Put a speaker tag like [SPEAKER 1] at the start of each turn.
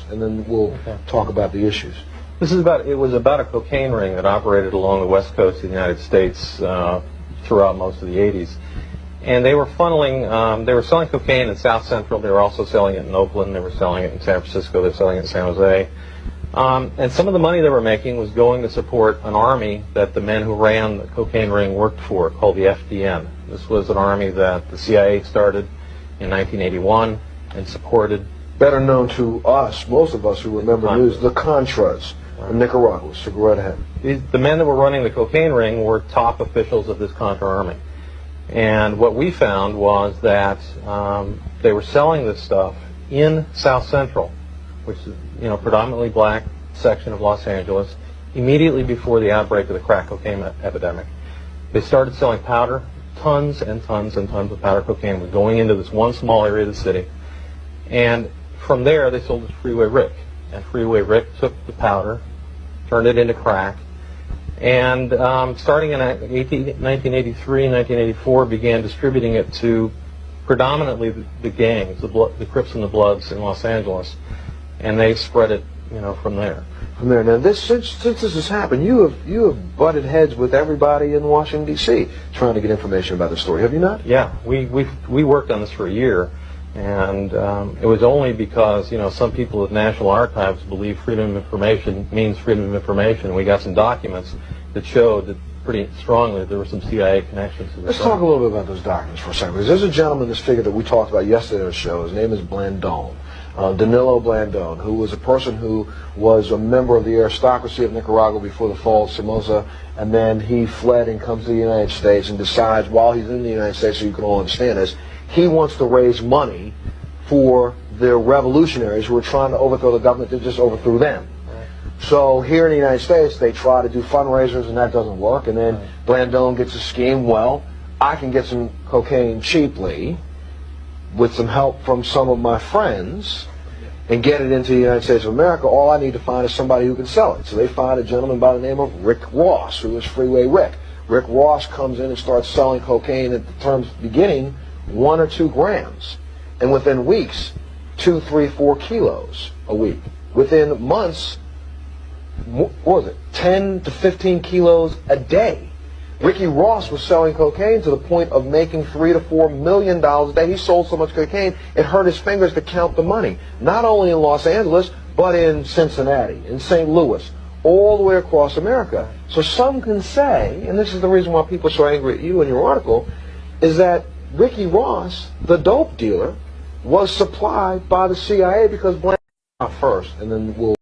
[SPEAKER 1] and then we'll talk about the issues.
[SPEAKER 2] It was about a cocaine ring that operated along the west coast of the United States throughout most of the 80s. And they were funneling, they were selling cocaine in South Central. They were also selling it in Oakland. They were selling it in San Francisco. They were selling it in San Jose. And some of the money they were making was going to support an army that the men who ran the cocaine ring worked for, called the FDN. This was an army that the CIA started in 1981 and supported.
[SPEAKER 1] Better known to us, most of us who remember news, the Contras in Nicaragua. So go right ahead.
[SPEAKER 2] The men that were running the cocaine ring were top officials of this Contra army. And what we found was that they were selling this stuff in South Central, which is, predominantly black section of Los Angeles, immediately before the outbreak of the crack cocaine epidemic. They started selling powder. Tons and tons and tons of powder cocaine was going into this one small area of the city. And from there, they sold it to Freeway Rick. And Freeway Rick took the powder, turned it into crack, and starting in 1983, 1984, began distributing it to predominantly the gangs, the Crips and the Bloods in Los Angeles. And they spread it, from there.
[SPEAKER 1] From there. Now, since this has happened, you have butted heads with everybody in Washington, D.C. trying to get information about the story. Have you not?
[SPEAKER 2] Yeah, we worked on this for a year, and it was only because some people at National Archives believe freedom of information means freedom of information. We got some documents that showed that pretty strongly that there were some CIA connections to this.
[SPEAKER 1] Let's talk a little bit about those documents for a second, because there's a gentleman, this figure that we talked about yesterday on the show. His name is Blandón. Danilo Blandón, who was a person who was a member of the aristocracy of Nicaragua before the fall of Somoza, and then he fled and comes to the United States and decides, while he's in the United States, so you can all understand this, he wants to raise money for the revolutionaries who are trying to overthrow the government that just overthrew them. So here in the United States, they try to do fundraisers, and that doesn't work, and then Blandón gets a scheme. Well, I can get some cocaine cheaply with some help from some of my friends and get it into the United States of America. All I need to find is somebody who can sell it. So they find a gentleman by the name of Rick Ross, who is Freeway Rick. Rick Ross comes in and starts selling cocaine at the terms beginning 1 or 2 grams. And within weeks, 2, 3, 4 kilos a week. Within months, what was it, 10 to 15 kilos a day. Ricky Ross was selling cocaine to the point of making $3 to $4 million a day. He sold so much cocaine, it hurt his fingers to count the money. Not only in Los Angeles, but in Cincinnati, in St. Louis, all the way across America. So some can say, and this is the reason why people are so angry at you in your article, is that Ricky Ross, the dope dealer, was supplied by the CIA because Blandón first, and then we'll